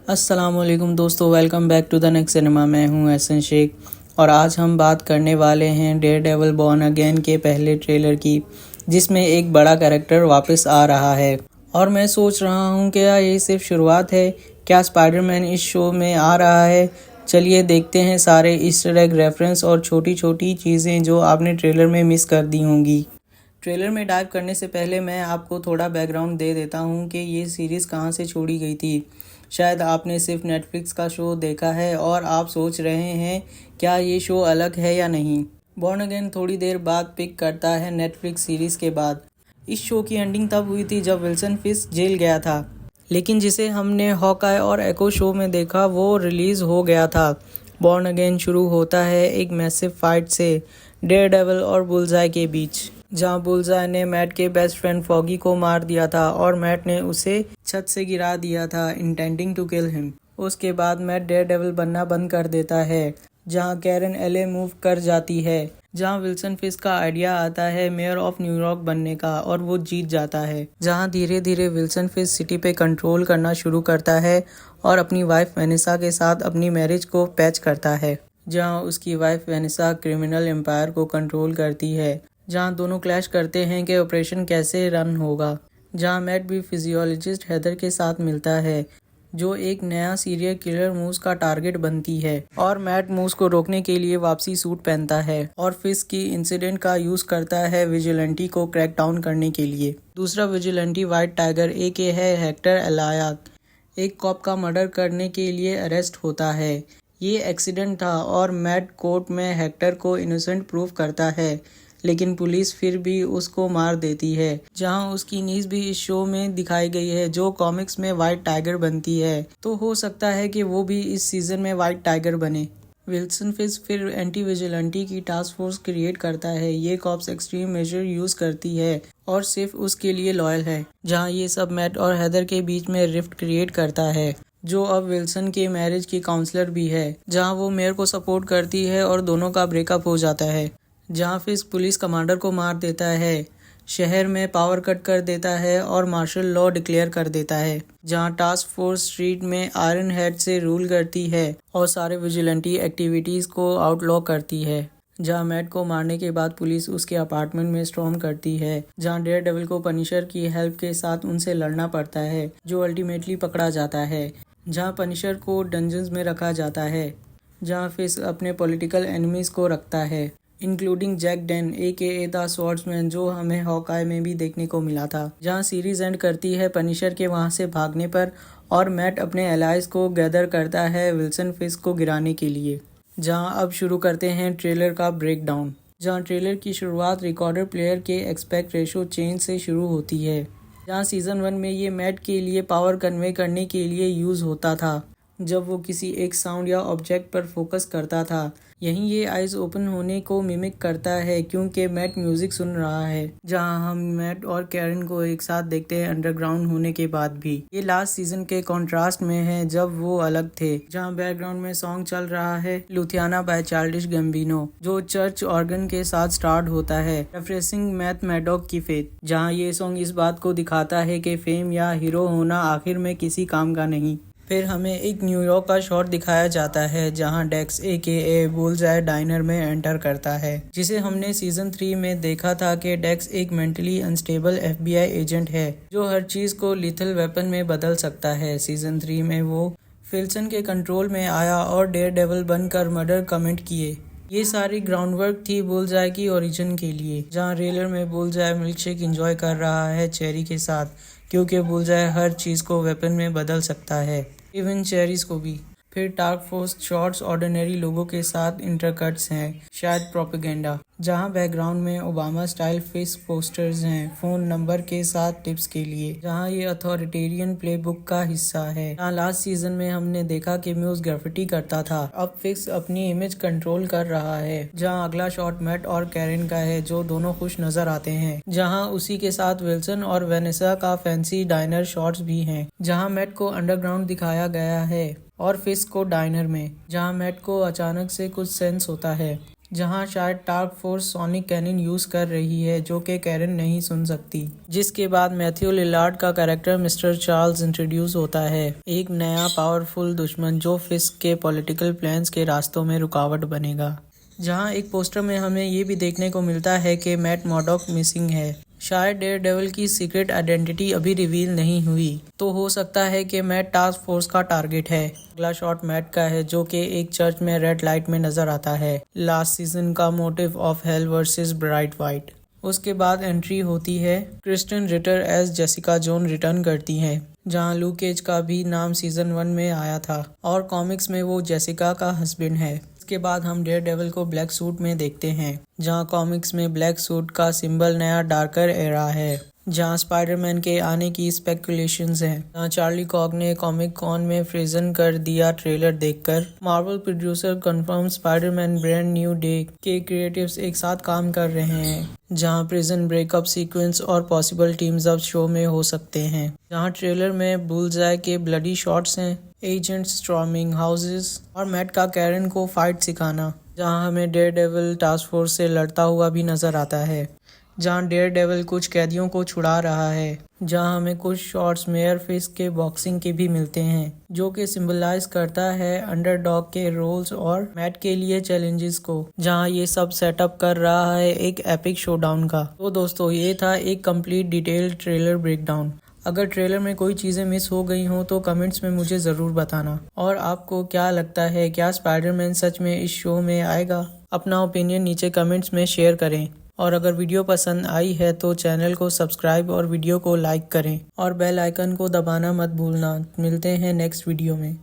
अस्सलाम वालेकुम दोस्तों, welcome back to the next cinema. मैं हूं एहसन शेख और आज हम बात करने वाले हैं डेयरडेविल बॉर्न अगेन के पहले ट्रेलर की, जिसमें एक बड़ा कैरेक्टर वापस आ रहा है। और मैं सोच रहा हूं कि क्या ये सिर्फ शुरुआत है, क्या स्पाइडरमैन इस शो में आ रहा है। चलिए देखते हैं सारे ईस्टर एग रेफरेंस और छोटी छोटी चीज़ें जो आपने ट्रेलर में मिस कर दी होंगी। ट्रेलर में डाइव करने से पहले मैं आपको थोड़ा बैकग्राउंड दे देता हूं कि ये सीरीज़ कहां से छोड़ी गई थी। शायद आपने सिर्फ नेटफ्लिक्स का शो देखा है और आप सोच रहे हैं क्या ये शो अलग है या नहीं। बॉर्न अगेन थोड़ी देर बाद पिक करता है नेटफ्लिक्स सीरीज़ के बाद। इस शो की एंडिंग तब हुई थी जब विल्सन फिस्क जेल गया था, लेकिन जिसे हमने हॉकाई और एको शो में देखा वो रिलीज़ हो गया था। बॉर्न अगेन शुरू होता है एक मैसिव फाइट से डेयरडेविल और बुलजाई के बीच, जहां बुलजाई ने मैट के बेस्ट फ्रेंड फॉगी को मार दिया था और मैट ने उसे छत से गिरा दिया था इंटेंडिंग टू किल हिम। उसके बाद मैट डेयरडेविल बनना बंद कर देता है, जहां कैरन एले मूव कर जाती है, जहां विल्सन फिस्क का आइडिया आता है मेयर ऑफ न्यूयॉर्क बनने का और वो जीत जाता है। जहां धीरे धीरे विल्सन फिस्क सिटी पे कंट्रोल करना शुरू करता है और अपनी वाइफ वेनेसा के साथ अपनी मैरिज को पैच करता है, जहां उसकी वाइफ वेनेसा क्रिमिनल एम्पायर को कंट्रोल करती है, जहां दोनों क्लैश करते हैं कि ऑपरेशन कैसे रन होगा। जहां मैट भी फिजियोलॉजिस्ट हेदर के साथ मिलता है, जो एक नया सीरियल किलर मूस का टारगेट बनती है, और मैट मूस को रोकने के लिए वापसी सूट पहनता है और फिस्क की इंसिडेंट का यूज करता है विजिलेंटी को क्रैक डाउन करने के लिए। दूसरा विजिलेंटी व्हाइट टाइगर ए.के. है हेक्टर एलायात, एक कॉप का मर्डर करने के लिए अरेस्ट होता है। ये एक्सीडेंट था और मैट कोर्ट में हेक्टर को इनोसेंट प्रूव करता है, लेकिन पुलिस फिर भी उसको मार देती है। जहां उसकी नीज भी इस शो में दिखाई गई है, जो कॉमिक्स में व्हाइट टाइगर बनती है, तो हो सकता है कि वो भी इस सीजन में व्हाइट टाइगर बने। विल्सन फिस्क फिर एंटी विजिलेंटी की टास्क फोर्स क्रिएट करता है। ये कॉप्स एक्सट्रीम मेजर यूज करती है और सिर्फ उसके लिए लॉयल है। जहां ये सब मैट और हेदर के बीच में रिफ्ट क्रिएट करता है, जो अब विल्सन के मैरिज की काउंसलर भी है। जहां वो मेयर को सपोर्ट करती है और दोनों का ब्रेकअप हो जाता है। जहां फिस्क पुलिस कमांडर को मार देता है, शहर में पावर कट कर देता है और मार्शल लॉ डिक्लेयर कर देता है। जहां टास्क फोर्स स्ट्रीट में आयरन हेड से रूल करती है और सारे विजिलेंटी एक्टिविटीज को आउटलॉ करती है। जहां मैट को मारने के बाद पुलिस उसके अपार्टमेंट में स्टॉर्म करती है। जहां डेयरडेविल को पनिशर की हेल्प के साथ उनसे लड़ना पड़ता है, जो अल्टीमेटली पकड़ा जाता है। जहां पनिशर को डंजन्स में रखा जाता है। जहां फिस्क अपने पॉलिटिकल एनिमीज को रखता है, including Jack Dane AKA. The swordsman, जो हमें हॉकाई में भी देखने को मिला था। जहां सीरीज एंड करती है पनिशर के वहां से भागने पर और मैट अपने एलाइज को गैदर करता है विल्सन फिस्क को गिराने के लिए। जहां अब शुरू करते हैं ट्रेलर का ब्रेकडाउन। जहां ट्रेलर की शुरुआत रिकॉर्डर प्लेयर के एक्सपेक्ट रेशो चेंज से शुरू होती है। जहां सीजन 1 में ये मैट के लिए पावर कन्वे करने के लिए यूज होता था, जब वो किसी एक साउंड या ऑब्जेक्ट पर फोकस करता था। यहीं ये आइज ओपन होने को मिमिक करता है क्योंकि मैट म्यूजिक सुन रहा है। जहां हम मैट और कैरन को एक साथ देखते हैं अंडरग्राउंड होने के बाद भी। ये लास्ट सीजन के कॉन्ट्रास्ट में है जब वो अलग थे। जहां बैकग्राउंड में सॉन्ग चल रहा है लुथियाना बाय चार्ल्डिश गैम्बिनो, जो चर्च ऑर्गन के साथ स्टार्ट होता है, रेफरेंसिंग मैथ मैडॉक की फेथ। जहां ये सॉन्ग इस बात को दिखाता है कि फेम या हीरो होना आखिर में किसी काम का नहीं। फिर हमें एक न्यूयॉर्क का शॉट दिखाया जाता है जहां डेक्स ए.के.ए. बुलजाई डाइनर में एंटर करता है, जिसे हमने सीजन 3 में देखा था कि डेक्स एक मेंटली अनस्टेबल FBI एजेंट है जो हर चीज को लीथल वेपन में बदल सकता है। सीजन 3 में वो विल्सन के कंट्रोल में आया और डेयरडेविल बनकर मर्डर कमिट किए। ये सारी ग्राउंडवर्क थी बुलजाई की ओरिजिन के लिए। जहां रेलर में बुलजाई मिल्कशेक एंजॉय कर रहा है चेरी के साथ, क्योंकि बुलजाई हर चीज को वेपन में बदल सकता है, इवन चेरीज को भी। फिर टास्क फोर्स शॉट्स ऑर्डिनरी लोगों के साथ इंटरकट्स हैं, शायद प्रोपेगेंडा। जहां बैकग्राउंड में ओबामा स्टाइल फेस पोस्टर्स हैं फोन नंबर के साथ टिप्स के लिए। जहां ये अथॉरिटेरियन प्लेबुक का हिस्सा है। जहां लास्ट सीजन में हमने देखा कि म्यूज ग्राफिटी करता था, अब फिक्स अपनी इमेज कंट्रोल कर रहा है। जहां अगला शॉट मैट और कैरन का है, जो दोनों खुश नजर आते हैं। जहां उसी के साथ विल्सन और वेनेसा का फैंसी डाइनर शॉट्स भी हैं। जहां मैट को अंडरग्राउंड दिखाया गया है और फिस्क को डाइनर में। जहां मैट को अचानक से कुछ सेंस होता है, जहां शायद task force sonic cannon use कर रही है जो कि कैरन नहीं सुन सकती। जिसके बाद मैथ्यू लिलार्ड का कैरेक्टर मिस्टर चार्ल्स इंट्रोड्यूस होता है, एक नया पावरफुल दुश्मन जो फिस्क के पॉलिटिकल प्लान्स के रास्तों में रुकावट बनेगा। जहां एक पोस्टर में हमें ये भी देखने को मिलता है कि मैट मर्डॉक मिसिंग है। शायद डेयरडेविल की सीक्रेट आइडेंटिटी अभी रिवील नहीं हुई, तो हो सकता है कि मैट टास्क फोर्स का टारगेट है। अगला शॉट मैट का है जो कि एक चर्च में रेड लाइट में नजर आता है, लास्ट सीजन का motive of hell versus bright white. उसके बाद एंट्री होती है, Kristen Ritter as Jessica Jones return करती हैं, जहां लूक केज का भी नाम सीजन 1 में आया था और कॉमिक्स में वो जेसिका का हस्बैंड है। इसके बाद हम डेयरडेविल को ब्लैक सूट में देखते हैं, जहां कॉमिक्स में ब्लैक सूट का सिंबल नया डार्कर एरा है, जहां स्पाइडरमैन के आने की स्पेकुलेशंस हैं। जहां चार्ली कॉग ने कॉमिक कॉन में फ्रीजन कर दिया ट्रेलर देखकर। Marvel producer confirm Spiderman brand new day के क्रिएटिव्स एक साथ काम कर रहे हैं, जहां प्रिजन ब्रेकअप सीक्वेंस और पॉसिबल टीम्स अप शो में हो सकते हैं। जहां ट्रेलर में बुलजाई के ब्लडी शॉट्स हैं, एजेंट्स स्टॉर्मिंग हाउसेस और मैट का कैरन को फाइट सिखाना। जहां हमें डेयरडेविल टास्क फोर्स से लड़ता हुआ भी नजर आता है, जहां डेयरडेविल कुछ कैदियों को छुड़ा रहा है। जहां हमें कुछ शॉट्स मेयर फिस्क के बॉक्सिंग के भी मिलते हैं, जो कि सिंबलाइज करता है अंडरडॉग के रोल्स और मैट के लिए चैलेंजेस को। जहां ये सब सेटअप कर रहा है एक एपिक शोडाउन का। तो दोस्तों, ये था एक कंप्लीट डिटेल्ड ट्रेलर ब्रेकडाउन। अगर ट्रेलर में कोई चीज़ें मिस हो गई हों तो कमेंट्स में मुझे ज़रूर बताना। और आपको क्या लगता है, क्या स्पाइडरमैन सच में इस शो में आएगा? अपना ओपिनियन नीचे कमेंट्स में शेयर करें। और अगर वीडियो पसंद आई है तो चैनल को सब्सक्राइब और वीडियो को लाइक करें और बेल आइकन को दबाना मत भूलना। मिलते हैं नेक्स्ट वीडियो में।